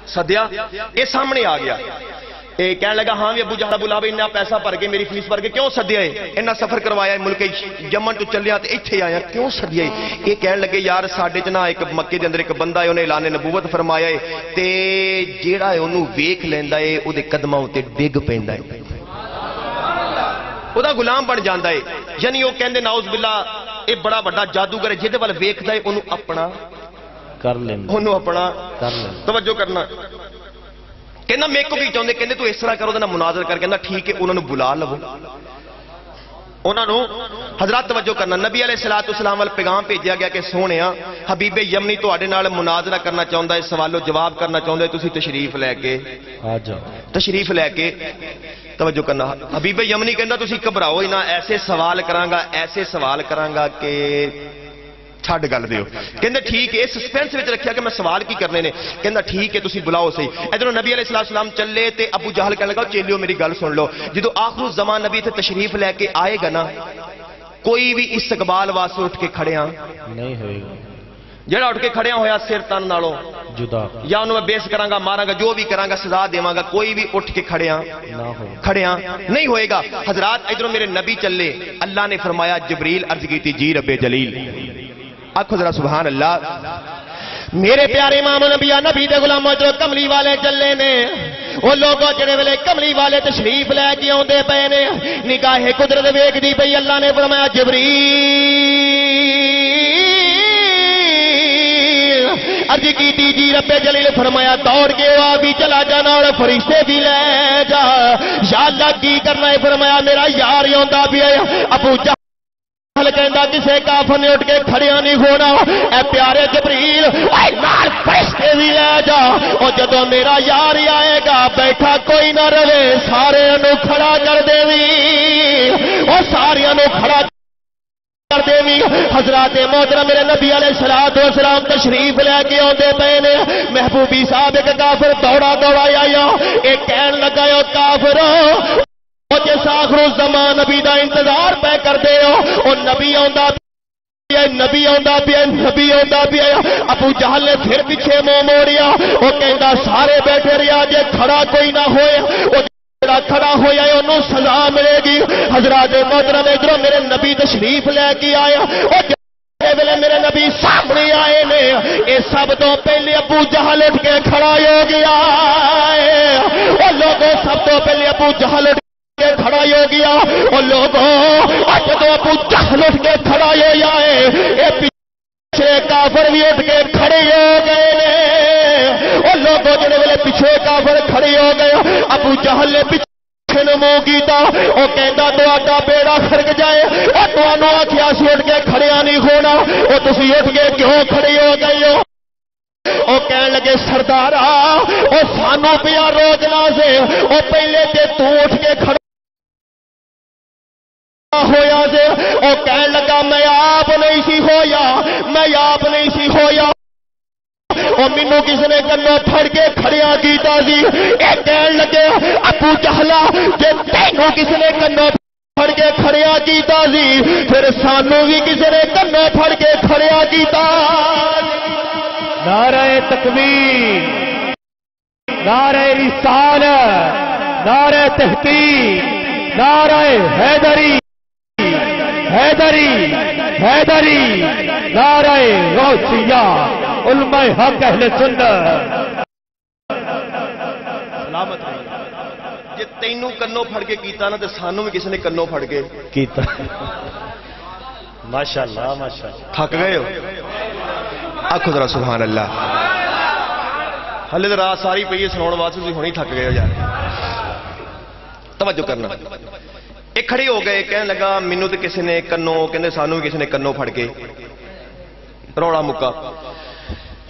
سدیا یہ سامنے آ گیا کہنے لگا ہاں بھی ابو جہل بلا بھی انہا پیسہ بھر کے میری فیس بھر کے کیوں سدیا ہے انہا سفر کروایا ہے ملک یمن تو چلیا تے ایتھے آیا کیوں سدیا ہے یہ کہنے لگے یار ساڈے چ نا ایک مکے دے اندر ایک بندہ ہے انہیں اعلان نبوت فرمایا ہے تے جیڑا ہے انہوں ویکھ لیندا ہے او دے قدماں تے ڈگ پیندا ہے او دا غلام بن جاندا ہے یعنی وہ کہندے نعوذ باللہ اے بڑا بڑا جادوگر ہے جہدے ول ویکھدا ہے انہوں اپنا کر لیندا انہوں اپنا کر لیندا توجہ کرنا کہنا میں کو بھی چاہتے کہنے تو اس طرح کرو دینا مناظر کر کہنا ٹھیک ہے انہوں نے بلا لو انہوں نے حضرات توجہ کرنا نبی علیہ السلام وال پیغام بھیجا گیا کہ سونیا حبیب یمنی تو آڑے نال مناظرہ کرنا چاہتا ہے سوال و جواب کرنا چاہتا ہے تسی تشریف لے کے تشریف لے کے توجہ کرنا حبیب یمنی کہنا تسی گھبراؤ ہی نہ ایسے سوال کرانگا کہ چھڈ گل دیو کہندے ٹھیک ہے سسپینس وچ رکھیا کہ میں سوال کی کرنے نے کہندا ٹھیک ہے تسی بلاؤ صحیح ادھر نبی علیہ السلام چلے تے ابو جہل کہنے لگا چیلیو میری گل سن لو جدو آخر الزمان نبی تے تشریف لے کے آئے گا نا کوئی بھی استقبال واسطے اٹھ کے کھڑیاں نہیں ہوئے گا جڑا اٹھ کے کھڑیاں ہویا سر تن نالوں جدا یا انہوں میں بیس کراں گا ماراں گا جو بھی کراں گا سزا دیواں گا کوئی بھی اٹھ کے کھڑیاں نہیں ہوئے گا حضرات ادھر میرے نبی چلے اللہ نے فرمایا جبریل عرض کی تھی جی رب جلیل آنکھو ذرا سبحان اللہ میرے پیارے امام نبی نبی دے غلاموں جو کملی والے چلے نے وہ لوگوں جڑے ویلے کملی والے تشریف لے کے آندے پے نے نگاہ قدرت ویکھ دی پئی اللہ نے فرمایا جبریل عرض کی جی رب جلیل فرمایا دوڑ کے آ بھی چلا جانا اور فرشتے بھی لے جا یا اللہ کی کرنا ہے فرمایا میرا یار آندا بھی ہے ابو جہل کہندا کسے کافر نے اٹھ کے کھڑیاں نہیں ہونا اے پیارے جبریل اے نال فرشتے بھی لے جا او جدوں میرا یار آئے گا بیٹھا کوئی نہ رہے سارے نو کھڑا کر دیوی او سارے نو کھڑا کر دیوی حضرات محترم میرے نبی علیہ السلام تشریف لے کے آندے پے نے محبوبی صاحب ایک کافر دوڑا آیا ایک کہن لگا او کافر جس آخر الزمان نبی دا انتظار پہ کر دے ہو نبی آندا پیا ابو جہل نے پھر پیچھے منہ موڑیا وہ کہندا سارے بیٹھے رہیا جے کھڑا کوئی نہ ہوئے وہ جڑا کھڑا ہویا ہے انہوں سزا ملے گی حضرات محترم ادھر میرے نبی تشریف لے کے آیا ویلے میرے نبی سامنے آئے نے یہ سب تو پہلے ابو جہل اٹھ کے کھڑا ہو گیا وہ لوگوں سب تو پہلے ابو جہل کھڑا ہو گیا اور لوگوں جب ابو جہل اٹھ کے کھڑا ہو جائے یہ پیچھے کافر بھی اٹھ کے کھڑے ہو گئے اور لوگوں جڑے ویلے پیچھے کافر کھڑے ہو گئے ابو جہل نے پیچھے نمو کیتا وہ کہندا تہاڈا بیڑا فرق جائے اور تانوں آکھیا سی اٹھ کے کھڑیا نہیں ہونا وہ تسی اٹھ کے کیوں کھڑے ہو گئے ہو وہ کہنے لگے سردارا وہ سانو پیا روکنا سے وہ پہلے تے تو اٹھ کے کھڑا ہویا سے وہ کہنے لگا میں آپ نہیں سی ہویا اور مینوں کس نے کنوں پھڑ کے کھڑیا کیتا سی اے کہنے لگے ابو جہلا جے تینوں کس نے کنوں پھڑ کے کھڑیا کیتا سی پھر سانو بھی کس نے کنوں پھڑ کے کھڑیا کیتا نعرہ تکبیر نعرہ رسالت نعرہ تحقیق نعرہ حیدری نعرہ غوثیہ علماء حق اہل سنت سلامت جے تینوں کنوں پھڑ کے کیتا نا تے سانوں بھی کس نے کنوں پھڑ کے کیتا ماشاءاللہ ماشاءاللہ تھک گئے ہو آنکھو ذرا سبحان اللہ ہلے تو رات ساری پئی سناؤ واسطے تسی ہونی تھک گئے ہو یار توجہ کرنا ایک کھڑے ہو گئے کہنے لگا مینوں تے کسی نے کنوں کہندے سانوں بھی کسی نے کنوں پھڑ کے روڑا مکا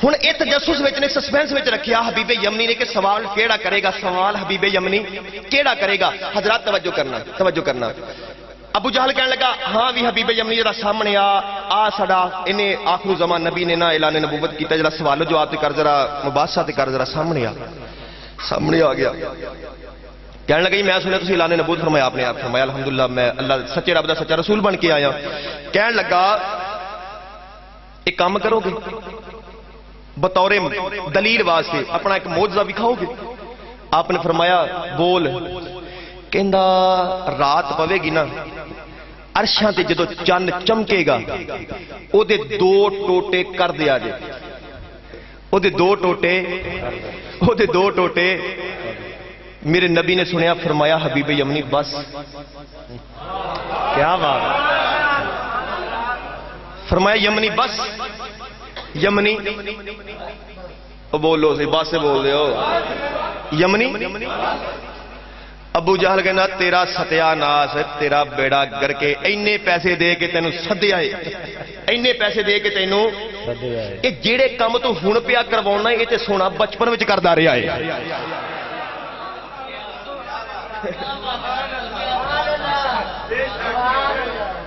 ہن اے تجسس وچ نے سسپینس وچ رکھیا حبیب یمنی نے کہ سوال کیڑا کرے گا سوال حبیب یمنی کیڑا کرے گا حضرات توجہ کرنا ابو جہل کہنے لگا ہاں بھی حبیب یمنی جڑا سامنے آ ساڈا انہیں آخر زمان نبی نے نہ اعلان نبوت کیتا جڑا سوال و جواب تے کر ذرا مباحثہ تے کر ذرا سامنے آ گیا کہنے لگا میں سنیا تسی اعلان نبوت فرمایا آپ نے آپ فرمایا الحمدللہ میں اللہ سچے رب دا سچا رسول بن کے آیا کہنے لگا ایک کام کرو گے بطور دلیل واسطے اپنا ایک معجزہ دکھاؤ گے؟ آپ نے فرمایا بول. کہندا رات پوے گی نا عرشاں تے جدو چند چمکے گا او دے دو ٹوٹے کر دیا جے. او دے دو ٹوٹے میرے نبی نے سنیا فرمایا حبیب یمنی بس. کیا بات. فرمایا یمنی بس. یمنی بولو سی بس بول دے ہو. یمنی ابو جہل کہنا تیرا ستیا ناس تیرا بیڑا گر کے اینے پیسے دے کے تینوں سدیا ہے. اینے پیسے دے کے تینوں یہ جیڑے کام تو ہن پیا کروانا یہ تے سونا بچپن وچ کردا رہیا ہے.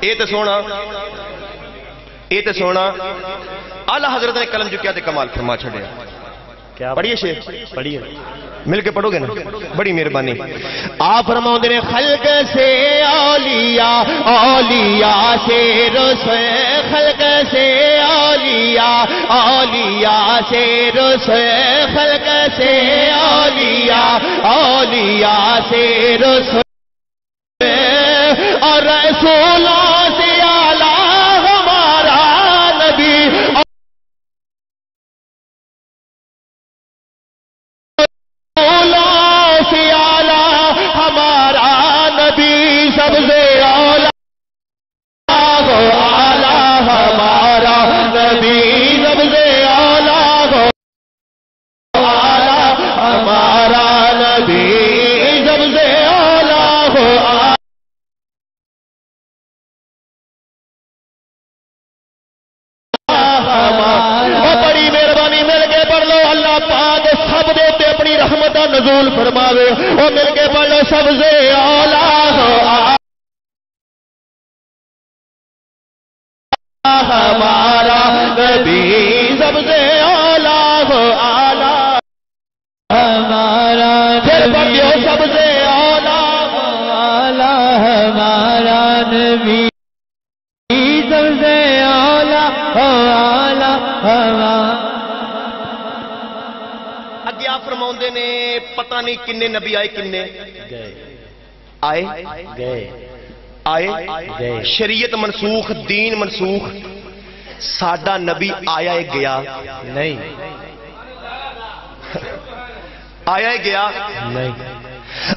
یہ تے سونا اعلی حضرت نے قلم چکیا تے کمال فرما چھڑیا. پڑھیے شیخ پڑھیے مل کے پڑھو گے نا بڑی مہربانی. آپ فرماؤں نے خلق سے اولیاء اولیاء سے رسول. خلق سے اولیاء اولیاء سے رسول. خلق سے اولیاء اولیاء سے رسول اور رسولوں سے اعلیٰ ہمارا نبی. سب سے اولا ہو اعلیٰ ہمارا نبی. سب سے اولا ہو اعلیٰ ہمارا نبی. سب سے اولا ہو بڑی مہربانی مل کے پڑھ لو. اللہ پاک سب دیتے اپنی رحمت نزول فرماوے. وہ مل کے پڑھ لو. سب سے اولا ہو ہمارا نبی. سب سے اولا ہو اعلیٰ ہمارا نبی. سب سے اولا ہو اعلیٰ ہمارا نبی. سب سے اولا ہو اعلیٰ ہمارا. اگے آپ فرماؤندے نے پتہ نہیں کنے نبی آئے کنے آئے گئے شریعت منسوخ دین منسوخ. ساڈا نبی آیا ہے گیا نہیں. آیا ہے گیا نہیں.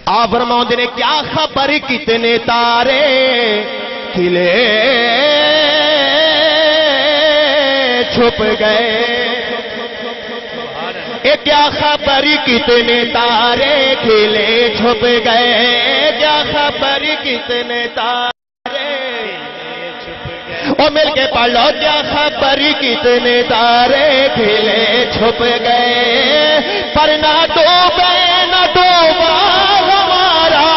آپ فرماؤندے نے کیا خبر کتنے تارے کھلے چھپ گئے. کیا خبر کتنے تارے کھلے چھپ گئے. کیا خبر کتنے تارے او مل کے پڑھ لو. کیا خبر کتنے تارے کھلے چھپ گئے. پر نہ ڈوبے نہ ڈوبا ہمارا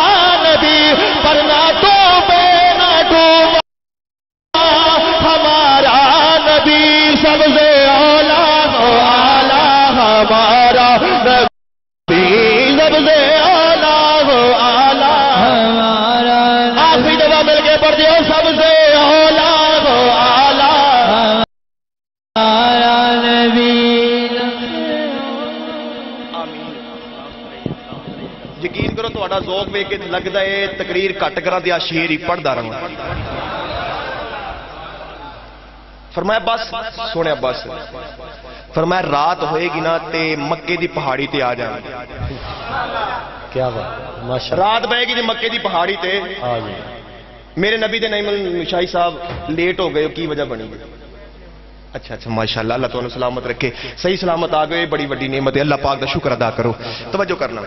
نبی. پر نہ ڈوبے نہ ڈوبا ہمارا نبی. سب سے اولا ہو اعلیٰ ہمارا نبی. سب سے اولا ہو اعلیٰ ہمارا. آخری دفعہ مل کے پڑھ دیو. سب سے اولا ہو اعلیٰ ہمارا نبی. یقین کرو تہاڈا ذوق ویکھ کے لگدا ہے تقریر گھٹ کراں تے شعر ہی پڑھدا رہاں. فرمایا بس سونے بس. فرمایا رات ہوئے گی نا تے مکے دی پہاڑی تے آ جائیں. کیا بات ماشاءاللہ. رات بہے گی تے مکے دی پہاڑی تے آ جائیں. میرے نبی دے نعیم المشائی صاحب لیٹ ہو گئے. کی وجہ بنی گئی؟ اچھا ماشاءاللہ اللہ تعالیٰ سلامت رکھے. صحیح سلامت آ گئے بڑی وڈی نعمت ہے. اللہ پاک دا شکر ادا کرو. توجہ کرنا.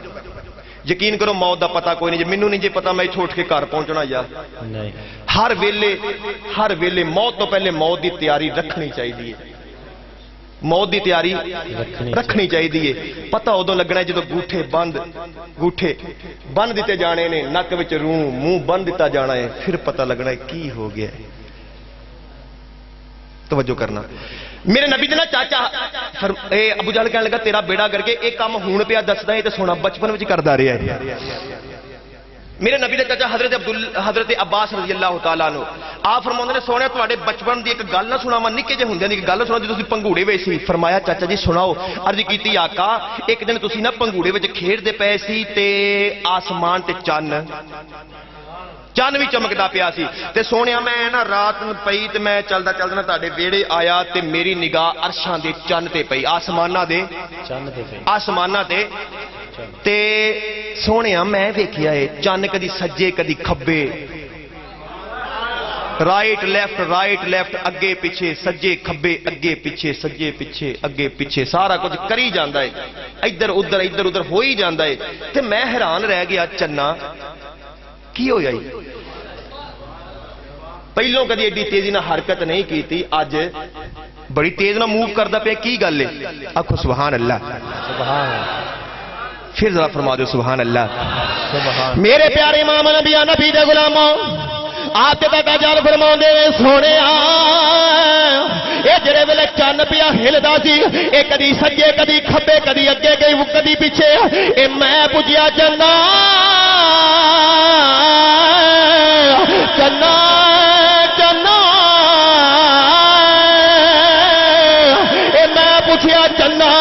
یقین کرو موت دا پتہ کوئی نہیں. جی مینوں نہیں جی پتہ میں چھوٹ کے گھر پہنچنا یا نہیں. ہر ویلے موت تو پہلے موت دی تیاری رکھنی چاہیے. موت دی تیاری رکھنی چاہیے. پتہ ادو لگنا ہے جدو گوٹھے بند دیتے جانے نے. نک وچ روح منہ بند دیتا جانا ہے. پھر پتہ لگنا ہے کی ہو گیا ہے. توجہ کرنا. میرے نبی دینا چاچا ابو جہل کہنے لگا تیرا بیڑا کر کے ایک کام ہون پیا دسدا ہے تے سونا بچپن وچ کردا رہیا ہے. میرے نبی دے چچا حضرت عباس رضی اللہ تعالیٰ عنہ آپ فرماندے نے سونے تواڈے بچپن دی ایک گل نہ سناواں نکے جے ہوندے دی ایک گل سنا جے تسی پنگوڑے وچ سی فرمایا چاچا جی سناؤ عرض کیتی آقا ایک دن تسی نا پنگوڑے وچ کھیڈ دے پئے سی تے آسمان تے چن بھی چمکدا پیا سی تے سونیا میں نا رات پئی تے میں چلدا چلدا تہاڈے ویڑے آیا تے میری نگاہ عرشاں دے چن تے پئی آسماناں دے چن تے پئی آسماناں تے سونیا میں ویکھیا اے چن کدی سجے کدی کھبے رائٹ لیفٹ اگے پیچھے سجے کھبے اگے پیچھے سجے پیچھے اگے پیچھے سارا کچھ کری جاندا ہے ادھر ادھر ہو ہی جاندا ہے تے میں حیران رہ گیا چنا کی ہو جائی پہلوں کدی ایڈی تیزی نہ حرکت نہیں کی تھی اج بڑی تیز نہ موو کردا پیا کی گل ہے آکھو سبحان اللہ پھر ذرا فرما دو سبحان اللہ میرے پیارے امام نبی نبی دے غلاموں آپ تے تا جان فرماندے سونے اے جڑے ویلے چن پیا ہلدا سی اے کدی سجے کدی کھبے کدی اگے گئی کدی پیچھے اے میں پوچھیا چنا چنا چنا اے میں پوچھیا چنا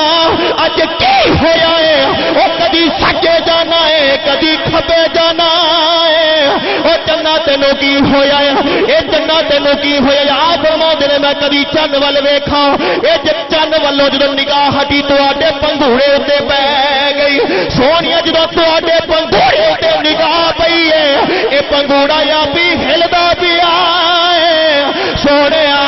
اج کی ہویا ہے او کدی سجے جانا ہے کدی کھبے جانا ہے او چنا تینوں کی ہویا ہے اے چنا تینوں کی ہویا ہے آپ فرماندے نے میں کدی چن ول ویکھاں اے چن والوں جدوں نگاہ ہٹی تواڈے پنگھوڑے تے پے گئی سونیا جدوں تواڈے پنگھوڑے تے نگاہ پئی ہے اے پنگھوڑا یا بھی ہلدا پیا ہے سونیا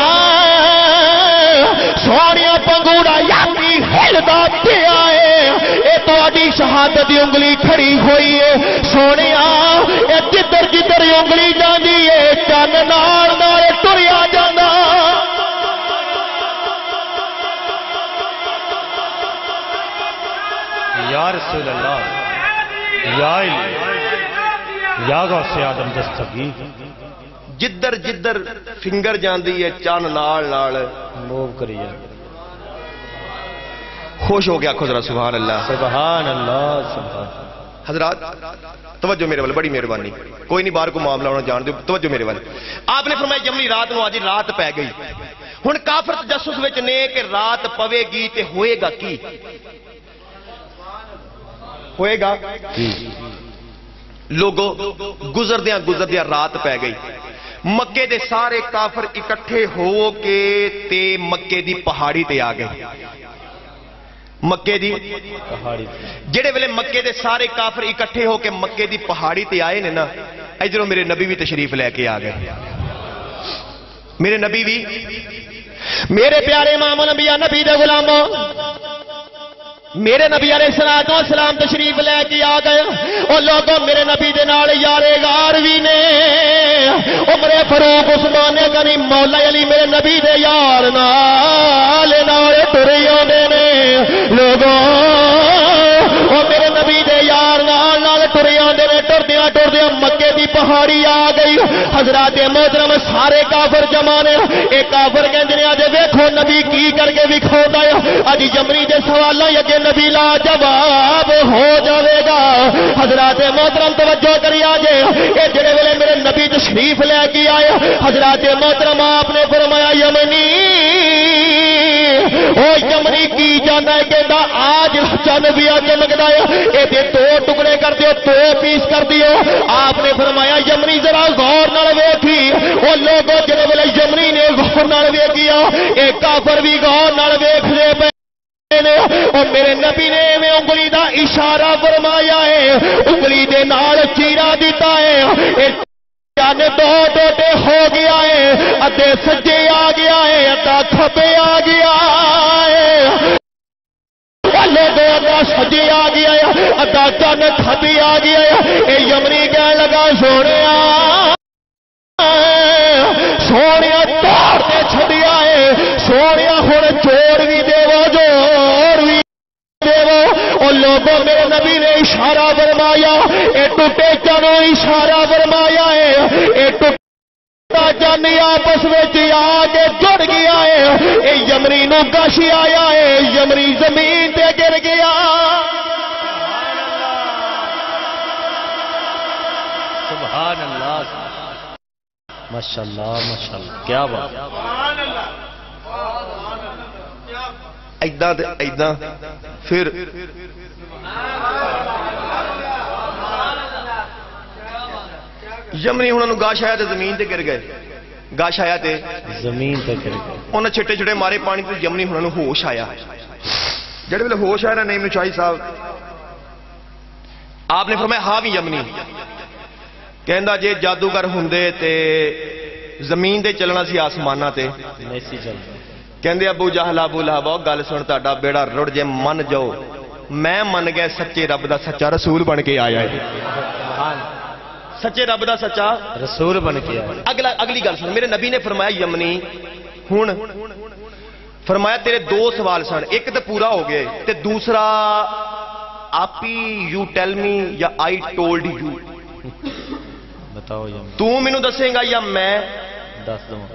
پنگھوڑا یا بھی ہلدا پیا ہے اے تواڈی شہادت دی انگلی کھڑی ہوئی ہے سونیا اے جدھر جدھر انگلی جاندی ہے چن نال نال ٹریا جاندا یا رسول اللہ یا غوث آدم دستگیر جدھر جدھر فنگر جاندی ہے چن نال نال موو کری جاندی خوش ہو گیا آکھو ذرا سبحان اللہ سبحان اللہ سبحان حضرات توجہ میرے والے بڑی مہربانی کوئی نہیں باہر کو معاملہ ہونا جان دو توجہ میرے والے آپ نے فرمایا جمنی رات نو آج رات پی گئی ہن کافر تجسس وچ نے کہ رات پوے گی تے ہوئے گا کی ہوئے گا لوگوں گزردیاں رات پی گئی مکے دے سارے کافر اکٹھے ہو کے تے مکے دی پہاڑی تے آ گئے مکے دی پہاڑی جڑے ویلے مکے دے سارے کافر اکٹھے ہو کے مکے دی پہاڑی تے آئے نے نا ادھروں میرے نبی بھی تشریف لے کے آ گئے میرے نبی بھی میرے پیارے امام انبیاء نبی دے غلاموں میرے نبی علیہ الصلوۃ والسلام تشریف لے کے آ گئے او لوگوں میرے نبی دے نال یارے غار وی نے عمر فاروق عثمان غنی مولا علی میرے نبی دے یار نال ٹرے اوندے نے لوگوں او میرے نبی دے یار نال ٹرے اوندے نے ٹردیاں مکے دی پہاڑی آ گئی حضرات محترم سارے کافر جمع نے اے کافر کہندے نے اج ویکھو نبی کی کر کے وکھاوندا ہے اج جمری دے سوالاں اگے نبی لا جواب ہو جاوے گا حضرات محترم توجہ کری آجے اے جڑے ویلے میرے نبی تشریف لے کے آئے حضرات محترم آپ نے فرمایا یمنی او یمنی کی جانا ہے کہ آج چن پیا چمکدا ہے اے دے دو ٹکڑے کر دیو دو پیس کر دیو آپ نے فرمایا یمنی ذرا غور نال ویکھی او لوگوں جڑے ویلے یمنی نے غور نال ویکھیا اے کافر بھی غور نال ویکھدے پے اور میرے نبی نے میں انگلی دا اشارہ فرمایا ہے انگلی دے نال چیرا دیتا ہے چن دو ٹوٹے ہو گیا ہے ادھے سجے آ گیا ہے ادھا کھبے آ گیا ہے لوگوں ادھا سجے آ گیا ہے ادھا چن کھبی آ گیا ہے اے یمنی کہنے لگا سونیا توڑ کے چھڈیا ہے سونیا ہن چور بھی دیو جوڑ بھی دیو او لوگوں میرے نبی نے اشارہ فرمایا اے ٹوٹے چنوں اشارہ فرمایا ہے اے ٹوٹا چن آپس وچ آ کے جڑ گیا ہے اے یمنی نو گش آیا ہے یمنی زمین تے گر گیا ماشاءاللہ کیا بات. ایداں تے ایداں پھر یمنی انہوں نے گاش آیا تے زمین تے گر گئے. گاش آیا تے زمین تے گر گئے. انہیں چھٹے چھٹے مارے پانی تے یمنی انہوں نے ہوش آیا. جڑے ویلے ہوش آیا نا نعیم چائی صاحب آپ نے فرمایا ہاں بھی یمنی کہندا جے جادوگر ہوندے تے زمین تے چلنا سی آسماناں تے نہیں سی چلنا. کہندے ابو جہل ابو لہب گل سن تہاڈا بیڑا رڑ جے من جاؤ میں من گیا سچے رب دا سچا رسول بن کے آیا ہے. سچے رب دا سچا رسول بن کے آیا. اگلی گل سن میرے نبی نے فرمایا یمنی ہن فرمایا تیرے دو سوال سن ایک تو پورا ہو گئے تے دوسرا آپ ہی یو ٹیل می یا آئی ٹولڈ یو بتاؤ یمنی تو مینوں دسیں گا یا میں دس دوں.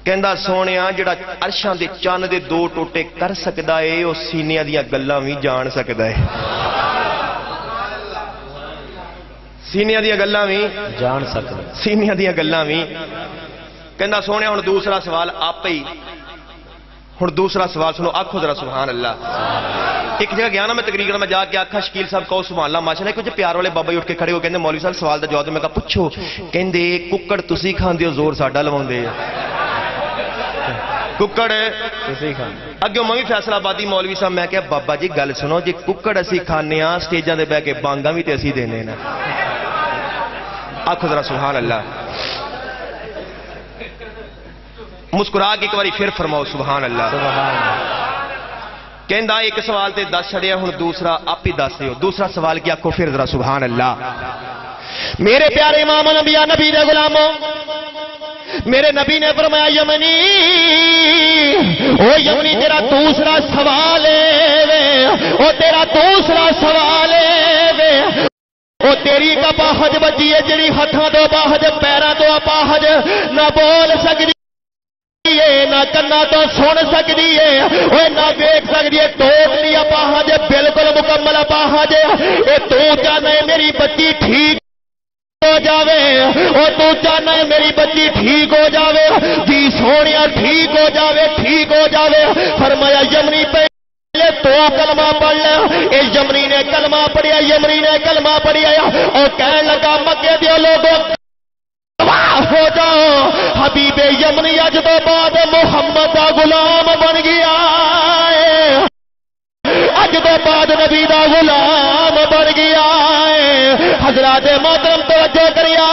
کہندا سونیا جڑا عرشاں دے چن دے دو ٹوٹے کر سکدا ہے او سینیاں دیاں گلاں وی جان سکدا ہے. سینیاں دیاں گلاں وی جان سکدا. سینیاں دیاں گلاں وی. کہندا سونیا ہن دوسرا سوال آپ ہی ہن دوسرا سوال سنو آکھو ذرا سبحان اللہ. ایک جگہ گیا نا میں تقریر میں جا کے آکھا شکیل صاحب کہو سبحان اللہ ماشاءاللہ کچھ پیار والے بابا ہی اٹھ کے کھڑے ہو کہندے مولوی صاحب سوال دا جواب میں کہا پوچھو. کہندے ککڑ تسی کھاندے ہو زور ساڈا لواندے ککڑ تسی کھاندے. اگے میں بھی فیصلہ آبادی مولوی صاحب میں کہا بابا جی گل سنو جی ککڑ اسی کھانے ہاں سٹیجاں دے بہ کے بانگاں بھی تے اسی دینے نا. آکھو ذرا سبحان اللہ. مسکرا کے ایک باری پھر فرماؤ سبحان اللہ. سبحان اللہ. کہندا ایک سوال تے دس چھڑیا ہن دوسرا آپ ہی دس دیو. دوسرا سوال کیا آکھو پھر ذرا سبحان اللہ. میرے پیارے امام الانبیاء نبی دے غلاموں میرے نبی نے فرمایا یمنی او یمنی تیرا دوسرا سوال ہے او تیرا دوسرا سوال ہے او تیری کا باہج بچی ہے جڑی ہتھاں تو باہج پیراں تو باہج نہ بول سکدی نہ کنا تو سن سکتی ہے نہ دیکھ سکتی ہے. ٹوٹلی اپاہج بالکل مکمل اپاہج. اے تو چاہنا ہے میری بچی ٹھیک ہو جاوے اور تو چاہنا ہے میری بچی ٹھیک ہو جاوے جی سونیا ٹھیک ہو جاوے ٹھیک ہو جاوے. فرمایا یمنی پہلے تو کلمہ پڑھ لے. اے یمنی نے کلمہ پڑھیا یمنی نے کلمہ پڑھیا اور کہنے لگا مکے دیو لوگوں ہو جاؤ حبیب یمنی اج تو بعد محمد کا غلام بن گیا ہے. اج تو بعد نبی دا غلام بن گیا ہے. حضرات محترم توجہ کریا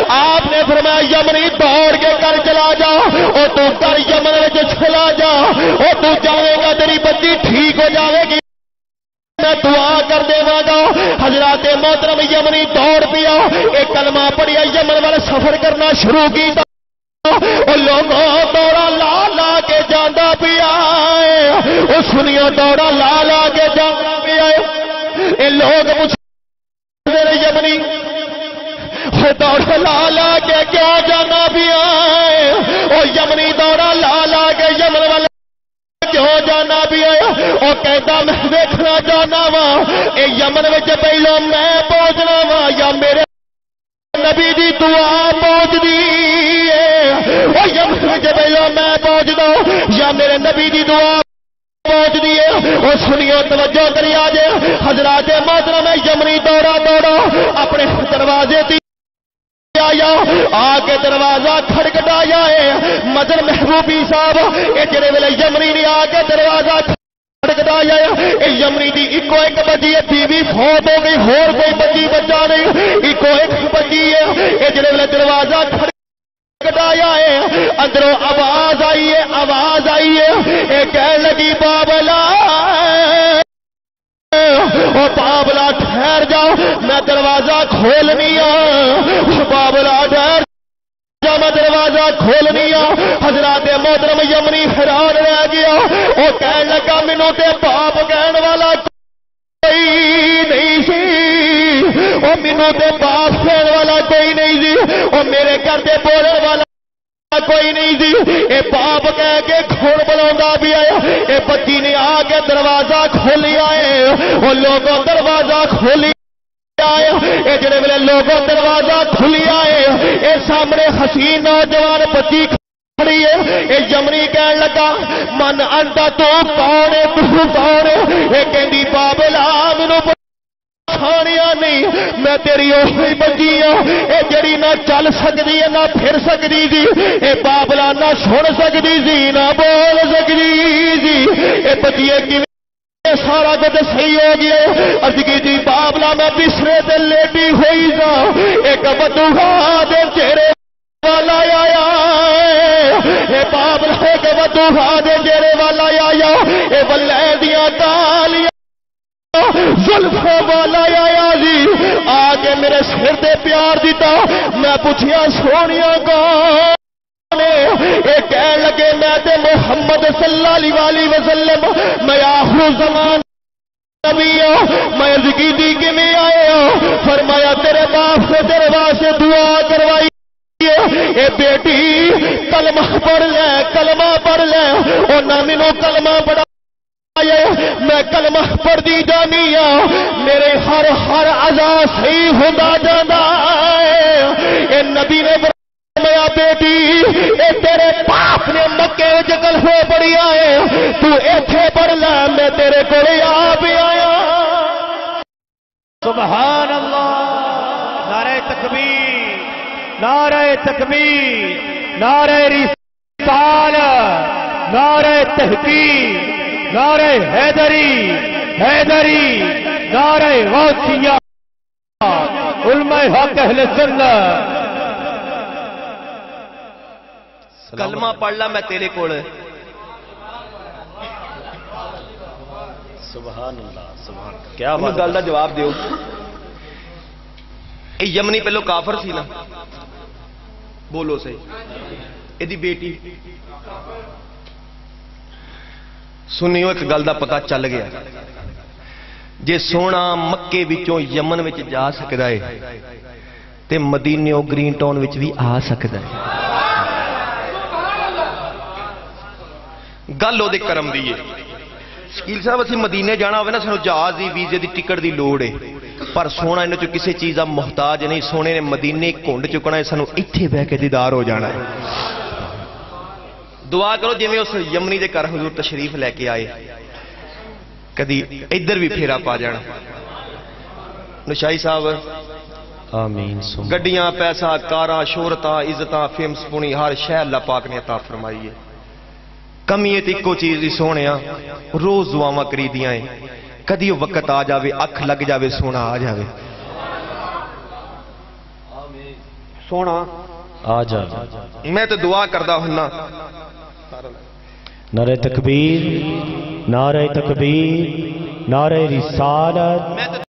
آپ نے فرمایا یمنی دوڑ کے کر چلا جا اور تو کر یمن میں چلا جا اور تو جاوے گا تیری بچی ٹھیک ہو جاوے گی میں دعا کر دے گا. حضرات محترم یمنی دوڑ پیا ایک کلمہ پڑھیا یمن والے سفر کرنا شروع کیا. لوگوں دوڑا لا لا کے جانا پیا سنیو دوڑا لا لا کے جانا پیا. یہ لوگ پوچھتے یمنی دوڑا لا لا کے کیوں جانا پیا وہ یمنی دوڑا لا لا کے یمن والے کیوں جانا بھی ہے وہ کہتا میں دیکھنا جانا وا اے یمن وچ پہلو میں پہنچنا وا یا میرے نبی دی دعا پہنچ دی ہے وہ یمن وچ پہلو میں پہنچدا یا میرے نبی دی دعا پہنچ دی ہے. وہ سنیو توجہ کری آج حضرات محترم یمنی دوڑا دوڑا اپنے دروازے تی آیا آ کے دروازہ کھڑکٹایا ہے. مدر محبوبی صاحب یہ جڑے ویلے یمنی نے آ کے دروازہ کھڑکٹایا ہے یمنی دی اکو ایک بچی ہے بیوی فوت ہو گئی ہور کوئی بچی بچہ نہیں اکو ایک بچی ہے. یہ جڑے ویلے دروازہ کھڑکٹایا ہے اندروں آواز آئی ہے یہ کہنے لگی بابلا او بابلا ٹھہر جاؤ میں دروازہ کھولنی ہوں. بابلا ٹھہر جا میں دروازہ کھولنی ہوں. حضرات محترم یمنی حیران رہ گیا وہ کہنے لگا مینوں تے باپ کہن والا کوئی نہیں سی وہ مینوں تے باپ کہن والا کوئی نہیں سی وہ میرے گھر دے بولن والا کوئی نہیں سی. اے باپ کہہ کے کھڑ بلاوندا بھی آیا اے بچی نے آ کے دروازہ کھولیا ہے وہ لوگوں دروازہ کھولی اے جڑے ویلے لوگوں دروازہ کھلیا ہے اے سامنے حسین نوجوان بچی کھڑی ہے اے یمنی کہن لگا من انتا تو کون ہے تو کون ہے اے کہندی بابلا مینوں کھانیا نہیں میں تیری اوہی بچی ہوں اے جڑی نہ چل سکتی ہے نہ پھر سکتی تھی اے بابلا نہ سن سکتی تھی نہ بول سکتی تھی اے بچی کی سارا کچھ صحیح ہو گیا ارض کی تھی بابلا میں بسرے تے لیٹی ہوئی سا ایک بدوہا دے چہرے والا آیا اے بابلا ایک بدوہا دے چہرے والا آیا اے ولے دیا تالیاں زلفوں والا آیا جی آگے میرے سر دے پیار دیتا میں پوچھیا سونیا کون کہنے لگے میں تے محمد صلی اللہ علیہ وسلم میں آخر زمان نبی ہوں میں ذکی دی کہ میں آئے ہوں فرمایا تیرے باپ سے تیرے واسطے دعا کروائی اے بیٹی کلمہ پڑھ لے اور نہ مینوں کلمہ پڑھا میں کلمہ پڑھ دی جانی ہوں میرے ہر عزا صحیح ہوتا جانا اے نبی نے میرا بیٹی اے تیرے باپ نے مکے جگل ہو پڑی آئے تو ایتھے پڑھ لے میں تیرے کو آپ آیا سبحان اللہ نعرہ تکبیر نعرہ تکبیر نعرہ رسالت نعرہ تحقیق نعرہ حیدری نعرہ غوثیہ علماء حق اہل سنت کلمہ پڑھ لا میں تیرے کول سبحان اللہ سبحان اللہ کیا بات گل دا جواب دیو اے یمنی پہلو کافر سی نا بولو صحیح اے دی بیٹی سنیو ایک گل دا پتہ چل گیا جے سونا مکے وچوں یمن وچ جا سکدا ہے تے مدینے او گرین ٹاؤن وچ بھی آ سکدا ہے گل وہ کرم دی ہے شکیل صاحب اسی مدینے جانا ہوئے نا سانو جہاز دی ویزے دی ٹکٹ دی لوڑ ہے پر سونا انہوں چ کسی چیز دا محتاج نہیں سونے نے مدینے کھنڈ چکنا ہے سانو ایتھے بہ کے دیدار ہو جانا ہے دعا کرو جی میں اس یمنی دے کر حضور تشریف لے کے آئے کدی ادھر بھی پھیرا پا جانا نشائی صاحب آمین گڈیاں پیسہ کاراں شہرتاں عزتاں فیمس پونی ہر شے اللہ پاک نے عطا فرمائی ہے کمی ہے ایکو چیز ہی سونے روز دعاواں کری دیاں ہیں کدی وقت آ جاوے اکھ لگ جاوے سونا آ جاوے سونا آ جا میں تو دعا کردہ ہننا نعرہ تکبیر نعرہ رسالت